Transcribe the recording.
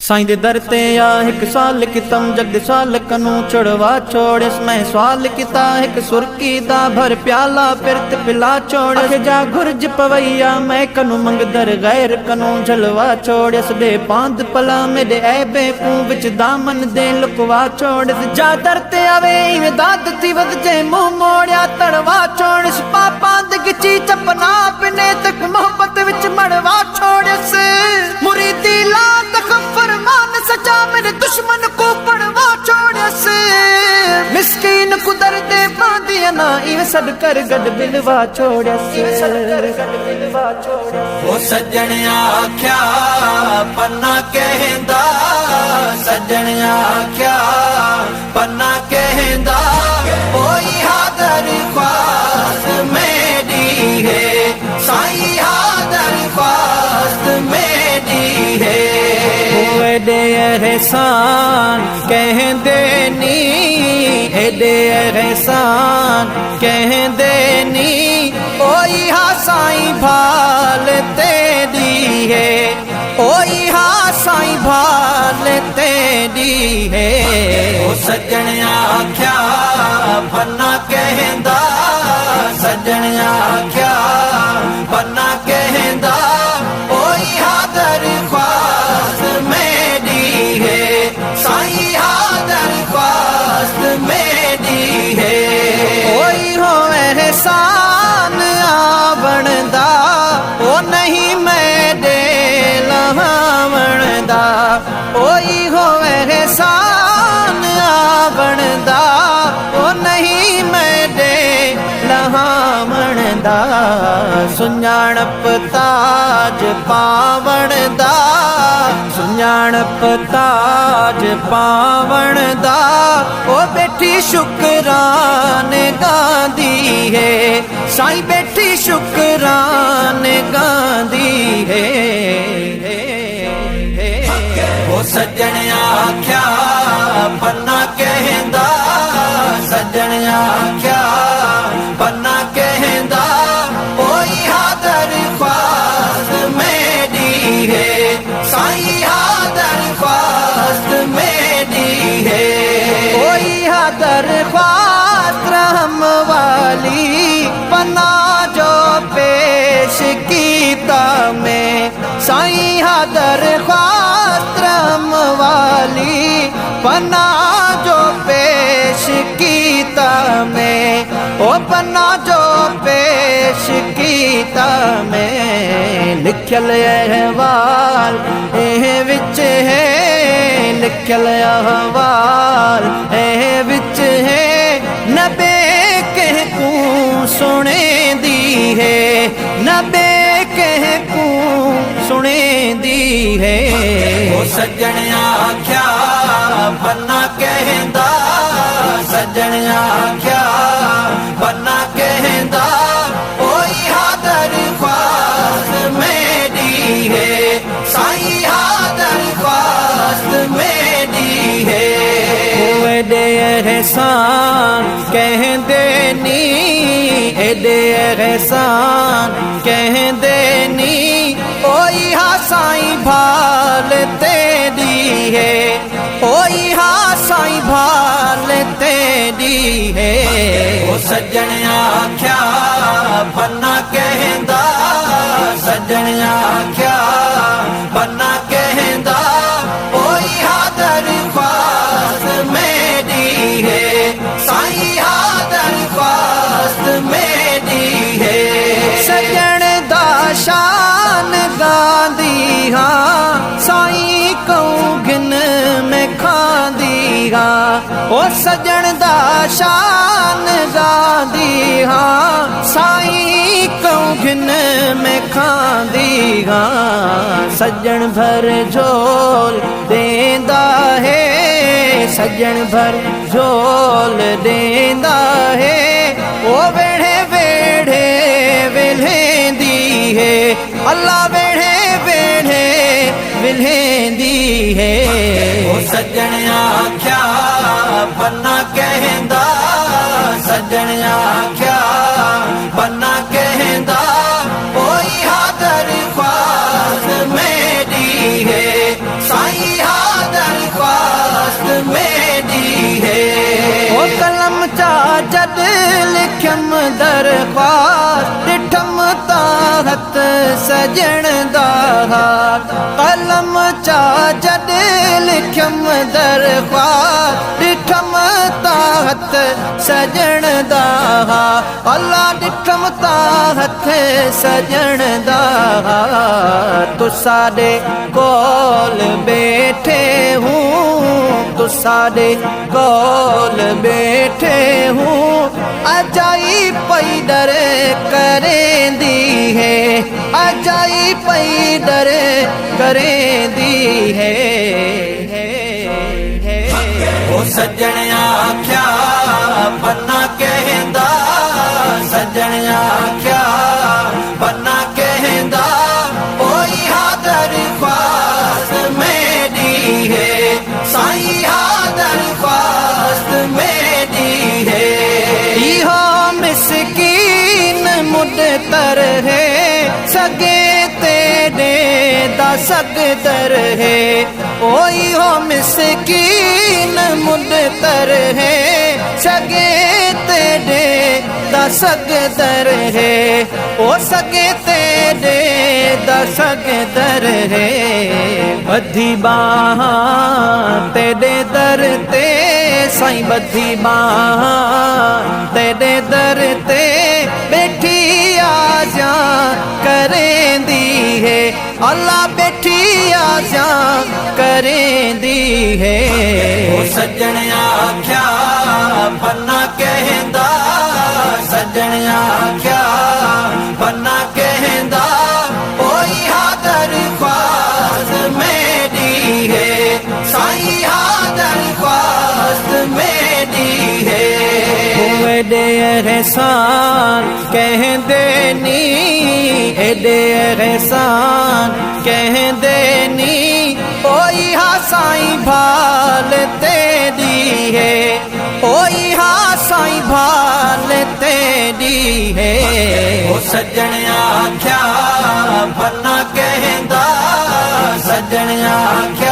साईं दे दर ते आ एक सवाल कितम जगदीशाल कनू छुड़वा छोड़ इसमें सवाल किता एक सुरकी दा भर प्याला पिरत पिला छोड़ अख जा गुरज पवैया मैं कनू मंगदर गैर कनू झलवा छोड़ इस दे पांद पला मेरे ऐबे कू विच दामन दे लुकवा छोड़ जा दर ते आवे इवें दाद ती वद जे मुंह मोड़िया तड़वा छोड़ इस पापां दे गिची चपना पिने तक मोहब्बत विच मड़वा छोड़ इस मुरीदी ला तक फरमान सचा मेरे दुश्मन को पड़वा छोड़ से मिस्कीन को दर्द बांधिया ना इवे सद कर गड बिलवा छोड़ से वो सज्जन आख्या पन्ना कहंदा सज्जन आख्या पन्ना कहंदा कोई हादर ख्वास्त मेरी है साईं हादर ख्वास्त मेरी है एडे एहसान कहंदे नी एडे एहसान कहंदे नी ओई हा साईं भाल तेरी है ओई हा साईं भाल तेरी है वो सज्जन आख्या पन्ना कहंदा सज्जन आख्या पन्ना कहंदा ओई हादर ख्वास्त मेरी है साईं हादर ख्वास्त मेरी है ओई हो एहसान आवण दा ओ नहीं मेरे लहावण दा ओई हो एहसान आवण दा ओ नहीं मेरे लहावण दा सुञाणप ताज पावण दा सुञाणप ताज पावण दा ओ बैठी शुक्राने गांदी है साईं बैठी शुक्राने गांदी है वो सज्जन आख्या पन्ना कहंदा सज्जन आख्या पन्ना कहंदा ओई हादर ख्वास्त मेरी है साईं हादर ख्वास्त मेरी है कोई हादर ख्वास्त रहम वाली पन्ना जो पेश कीता में साईं हादर ख्वास्त रहम वाली पन्ना जो पेश कीता में ओ पन्ना जो पेश कीता में लिखल अहवाल एह विच है लिखल अहवाल एह विच है नबे कह कू सुने दी है नबे कह कू सुने दी है वो सज्जन आख्या पन्ना कहंदा सज्जन आख्या पन्ना कहंदा ओई हादर ख्वास्त मेरी है साईं हादर ख्वास्त मेरी है एडे एहसान कहंदे नी एडे एहसान कहंदे नी ओई हा साईं भाल तेरी है ओई हा साईं भाल तेरी है वो सज्जन आख्या पन्ना कहंदा सज्जन आख्या पन्ना कहंदा ओई हादर ख्वास्त मेरी है साईं हादर ख्वास्त मेरी है सजन दा शान गांदी हाँ साईं कहूँ घिन में खांदी हाँ ओ सजन दा शान गांदी हाँ साईं कहूँ घिन में खांदी हाँ सजन भर झोल देंदा है सजन भर झोल देंदा है ओ वेढ़े वेढ़े विल्हेंदी है अल्लाह वेढ़े वेढ़े विल्हेंदी है वो सज्जन आख्या पन्ना कहंदा सज्जन आख्या पन्ना कहंदा ओई हादर ख्वास्त मेरी है साईं लिखम दरख्वास्त डिठम ताहत सजण दा कलम चा जद लिखम दरख्वास्त डिठम ताहत सजण दा अल्लाह डिठम ताहत सजण दा तू साडे कोल बैठे हूँ तू साडे कोल बैठे हूँ अजाई पैदर करेंदी है अजाई पैदर करेंदी है ओ सज्जण आख्या बन्ना कहंदा सज्जण आख्या बन्ना कहंदा ओई हादर ख्वास्त मेरी है साईं हादर ख्वास्त मेरी है इहो मिसकीन मुदतर है सगे तेरे दा सकदर है ओ इहो मिसकीन मुदतर है सगे तेरे दा सकदर है ओ सगे तेरे दा सकदर है बधी बाहां तेरे दर ते साईं बधी बाहां तेरे दर ते बैठी आजा करेंदी है अल्लाह बैठी आजा करेंदी है ओ सज्जण आख्या बन्ना कहंदा सज्जण आख्या बन्ना कहंदा ओई हादर ख्वास्त मेरी है साईं हादर ख्वास्त मेरी है एडे एहसान कहंदे नी एडे एहसान कहंदे नी ओई हा साईं भाल तेरी है ओई हा साईं भाल तेरी है ओ सज्जण आख्या बन्ना कहंदा सज्जण आख्या